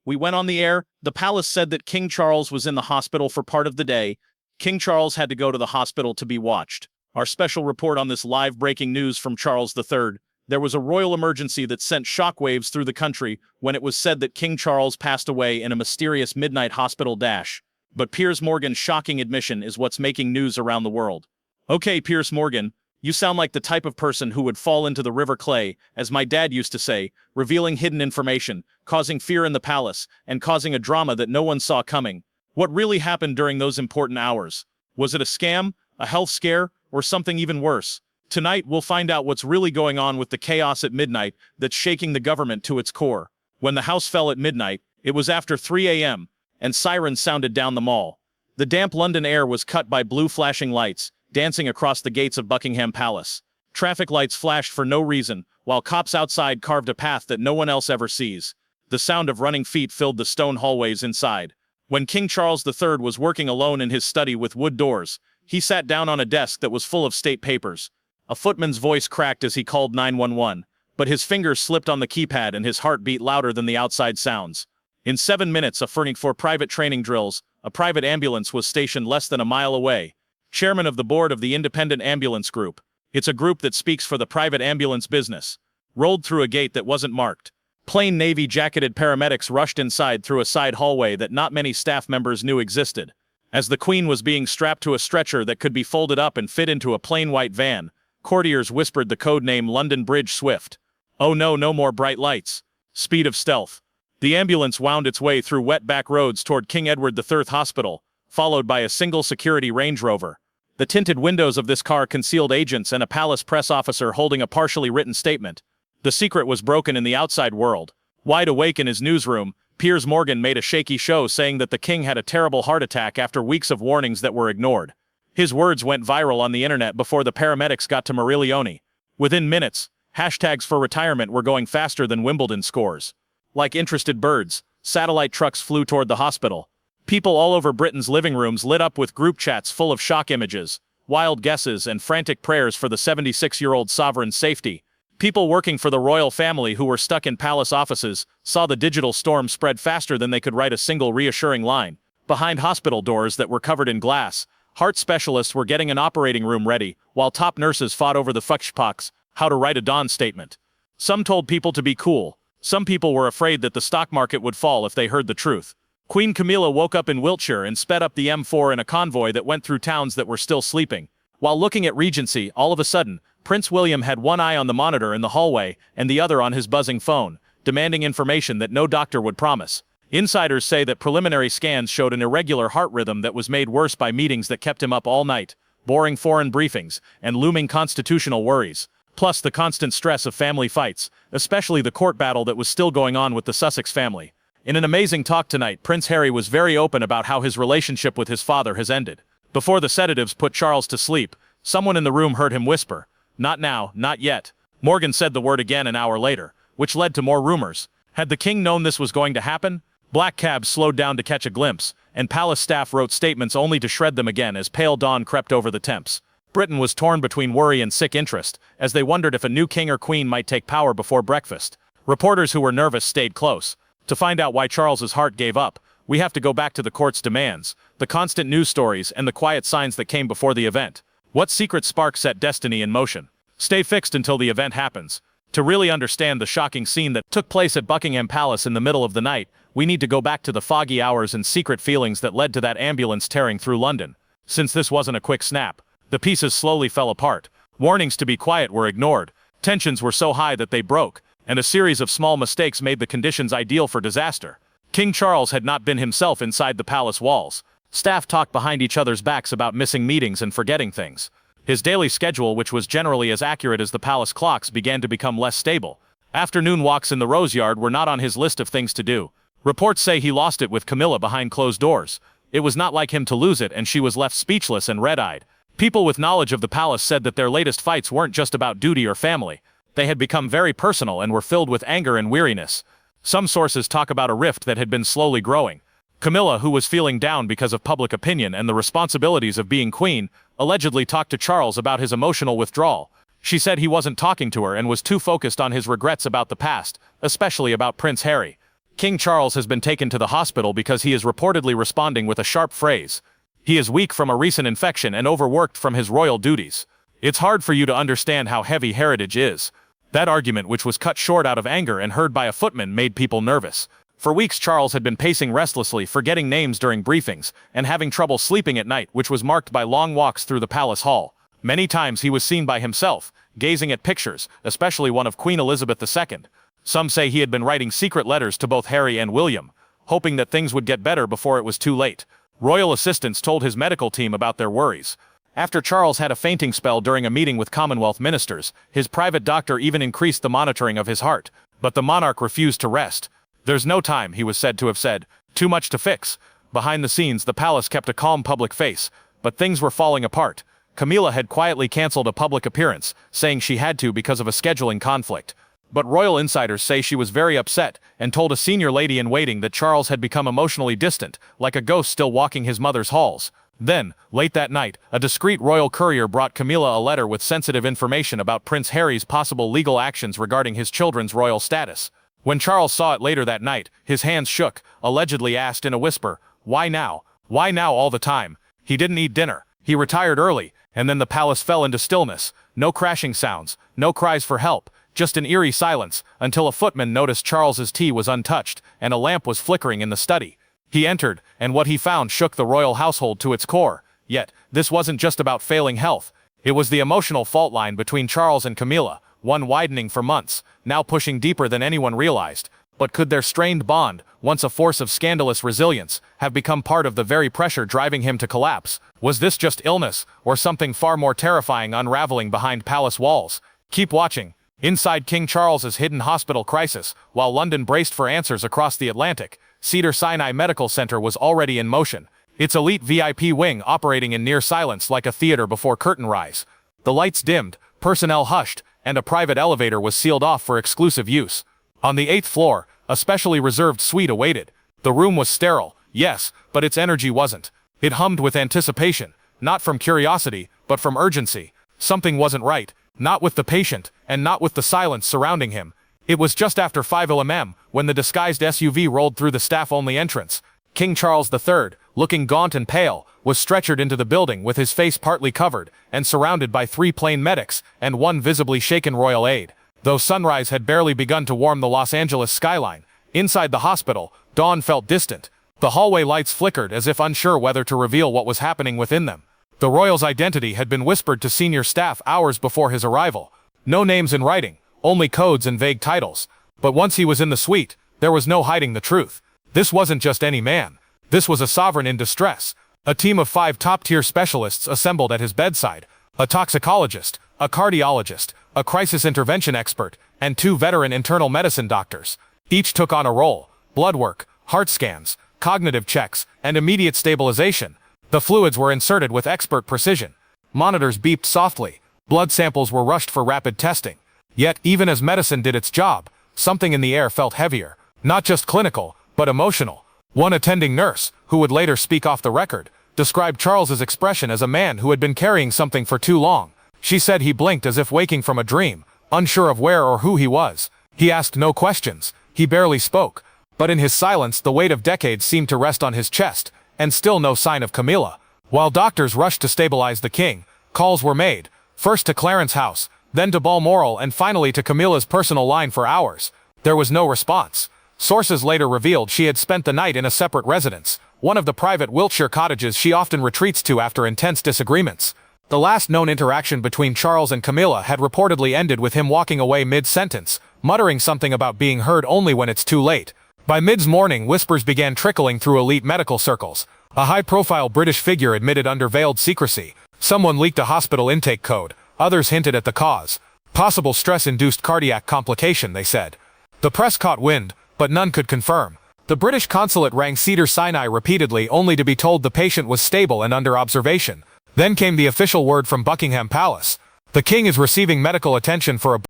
We went on the air. The palace said that King Charles was in the hospital for part of the day. King Charles had to go to the hospital to be watched. Our special report on this live breaking news from Charles III. There was a royal emergency that sent shockwaves through the country when it was said that King Charles passed away in a mysterious midnight hospital dash. But Piers Morgan's shocking admission is what's making news around the world. Okay, Piers Morgan, you sound like the type of person who would fall into the River Clay, as my dad used to say, revealing hidden information, causing fear in the palace, and causing a drama that no one saw coming. What really happened during those important hours? Was it a scam, a health scare, or something even worse? Tonight, we'll find out what's really going on with the chaos at midnight that's shaking the government to its core. When the house fell at midnight, it was after 3 a.m., and sirens sounded down the mall. The damp London air was cut by blue flashing lights, dancing across the gates of Buckingham Palace. Traffic lights flashed for no reason, while cops outside carved a path that no one else ever sees. The sound of running feet filled the stone hallways inside. When King Charles III was working alone in his study with wood doors, he sat down on a desk that was full of state papers. A footman's voice cracked as he called 911, but his fingers slipped on the keypad and his heart beat louder than the outside sounds. In 7 minutes, for private training drills, a private ambulance was stationed less than a mile away. Chairman of the board of the Independent Ambulance Group. It's a group that speaks for the private ambulance business. Rolled through a gate that wasn't marked. Plain navy-jacketed paramedics rushed inside through a side hallway that not many staff members knew existed. As the Queen was being strapped to a stretcher that could be folded up and fit into a plain white van, courtiers whispered the code name London Bridge Swift. Oh no, no more bright lights. Speed of stealth. The ambulance wound its way through wet back roads toward King Edward III Hospital, followed by a single security Range Rover. The tinted windows of this car concealed agents and a palace press officer holding a partially written statement. The secret was broken in the outside world. Wide awake in his newsroom, Piers Morgan made a shaky show saying that the king had a terrible heart attack after weeks of warnings that were ignored. His words went viral on the internet before the paramedics got to Marillione. Within minutes, hashtags for retirement were going faster than Wimbledon scores. Like interested birds, satellite trucks flew toward the hospital. People all over Britain's living rooms lit up with group chats full of shock images, wild guesses, and frantic prayers for the 76-year-old sovereign's safety. People working for the royal family who were stuck in palace offices saw the digital storm spread faster than they could write a single reassuring line. Behind hospital doors that were covered in glass, heart specialists were getting an operating room ready, while top nurses fought over the fuckschpox, how to write a dawn statement. Some told people to be cool. Some people were afraid that the stock market would fall if they heard the truth. Queen Camilla woke up in Wiltshire and sped up the M4 in a convoy that went through towns that were still sleeping. While looking at Regency, all of a sudden, Prince William had one eye on the monitor in the hallway and the other on his buzzing phone, demanding information that no doctor would promise. Insiders say that preliminary scans showed an irregular heart rhythm that was made worse by meetings that kept him up all night, boring foreign briefings, and looming constitutional worries, plus the constant stress of family fights, especially the court battle that was still going on with the Sussex family. In an amazing talk tonight, Prince Harry was very open about how his relationship with his father has ended. Before the sedatives put Charles to sleep, someone in the room heard him whisper, "Not now, not yet." Morgan said the word again an hour later, which led to more rumors. Had the king known this was going to happen? Black cabs slowed down to catch a glimpse, and palace staff wrote statements only to shred them again as pale dawn crept over the Thames. Britain was torn between worry and sick interest, as they wondered if a new king or queen might take power before breakfast. Reporters who were nervous stayed close. To find out why Charles's heart gave up, we have to go back to the court's demands, the constant news stories, and the quiet signs that came before the event. What secret spark set destiny in motion? Stay fixed until the event happens. To really understand the shocking scene that took place at Buckingham Palace in the middle of the night, we need to go back to the foggy hours and secret feelings that led to that ambulance tearing through London. Since this wasn't a quick snap, the pieces slowly fell apart. Warnings to be quiet were ignored. Tensions were so high that they broke, and a series of small mistakes made the conditions ideal for disaster. King Charles had not been himself inside the palace walls. Staff talked behind each other's backs about missing meetings and forgetting things. His daily schedule, which was generally as accurate as the palace clocks, began to become less stable. Afternoon walks in the Rose Yard were not on his list of things to do. Reports say he lost it with Camilla behind closed doors. It was not like him to lose it, and she was left speechless and red-eyed. People with knowledge of the palace said that their latest fights weren't just about duty or family. They had become very personal and were filled with anger and weariness. Some sources talk about a rift that had been slowly growing. Camilla, who was feeling down because of public opinion and the responsibilities of being queen, allegedly talked to Charles about his emotional withdrawal. She said he wasn't talking to her and was too focused on his regrets about the past, especially about Prince Harry. King Charles has been taken to the hospital because he is reportedly responding with a sharp phrase. He is weak from a recent infection and overworked from his royal duties. It's hard for you to understand how heavy heritage is. That argument, which was cut short out of anger and heard by a footman, made people nervous. For weeks Charles had been pacing restlessly, forgetting names during briefings, and having trouble sleeping at night, which was marked by long walks through the palace hall. Many times he was seen by himself, gazing at pictures, especially one of Queen Elizabeth II. Some say he had been writing secret letters to both Harry and William, hoping that things would get better before it was too late. Royal assistants told his medical team about their worries. After Charles had a fainting spell during a meeting with Commonwealth ministers, his private doctor even increased the monitoring of his heart. But the monarch refused to rest. There's no time, he was said to have said. Too much to fix. Behind the scenes, the palace kept a calm public face, but things were falling apart. Camilla had quietly cancelled a public appearance, saying she had to because of a scheduling conflict. But royal insiders say she was very upset and told a senior lady-in-waiting that Charles had become emotionally distant, like a ghost still walking his mother's halls. Then, late that night, a discreet royal courier brought Camilla a letter with sensitive information about Prince Harry's possible legal actions regarding his children's royal status. When Charles saw it later that night, his hands shook, allegedly asked in a whisper, "Why now? Why now all the time?" He didn't eat dinner. He retired early, and then the palace fell into stillness. No crashing sounds, no cries for help, just an eerie silence, until a footman noticed Charles's tea was untouched, and a lamp was flickering in the study. He entered, and what he found shook the royal household to its core. Yet, this wasn't just about failing health. It was the emotional fault line between Charles and Camilla, one widening for months, now pushing deeper than anyone realized. But could their strained bond, once a force of scandalous resilience, have become part of the very pressure driving him to collapse? Was this just illness, or something far more terrifying unraveling behind palace walls? Keep watching. Inside King Charles's hidden hospital crisis, while London braced for answers across the Atlantic, Cedars-Sinai Medical Center was already in motion, its elite VIP wing operating in near silence like a theater before curtain rise. The lights dimmed, personnel hushed, and a private elevator was sealed off for exclusive use. On the 8th floor, a specially reserved suite awaited. The room was sterile, yes, but its energy wasn't. It hummed with anticipation, not from curiosity, but from urgency. Something wasn't right, not with the patient, and not with the silence surrounding him. It was just after 5 a.m. when the disguised SUV rolled through the staff-only entrance. King Charles III, looking gaunt and pale, was stretchered into the building with his face partly covered, and surrounded by 3 plain medics and 1 visibly shaken royal aide. Though sunrise had barely begun to warm the Los Angeles skyline, inside the hospital, dawn felt distant. The hallway lights flickered as if unsure whether to reveal what was happening within them. The royal's identity had been whispered to senior staff hours before his arrival. No names in writing, only codes and vague titles. But once he was in the suite, there was no hiding the truth. This wasn't just any man. This was a sovereign in distress. A team of 5 top-tier specialists assembled at his bedside. A toxicologist, a cardiologist, a crisis intervention expert, and 2 veteran internal medicine doctors. Each took on a role: blood work, heart scans, cognitive checks, and immediate stabilization. The fluids were inserted with expert precision. Monitors beeped softly. Blood samples were rushed for rapid testing. Yet, even as medicine did its job, something in the air felt heavier. Not just clinical, but emotional. One attending nurse, who would later speak off the record, described Charles's expression as a man who had been carrying something for too long. She said he blinked as if waking from a dream, unsure of where or who he was. He asked no questions. He barely spoke. But in his silence, the weight of decades seemed to rest on his chest, and still no sign of Camilla. While doctors rushed to stabilize the king, calls were made, first to Clarence House, then to Balmoral, and finally to Camilla's personal line for hours. There was no response. Sources later revealed she had spent the night in a separate residence, one of the private Wiltshire cottages she often retreats to after intense disagreements. The last known interaction between Charles and Camilla had reportedly ended with him walking away mid-sentence, muttering something about being heard only when it's too late. By mid-morning, whispers began trickling through elite medical circles. A high-profile British figure admitted under veiled secrecy. Someone leaked a hospital intake code. Others hinted at the cause. Possible stress-induced cardiac complication, they said. The press caught wind, but none could confirm. The British consulate rang Cedars-Sinai repeatedly only to be told the patient was stable and under observation. Then came the official word from Buckingham Palace. The king is receiving medical attention for a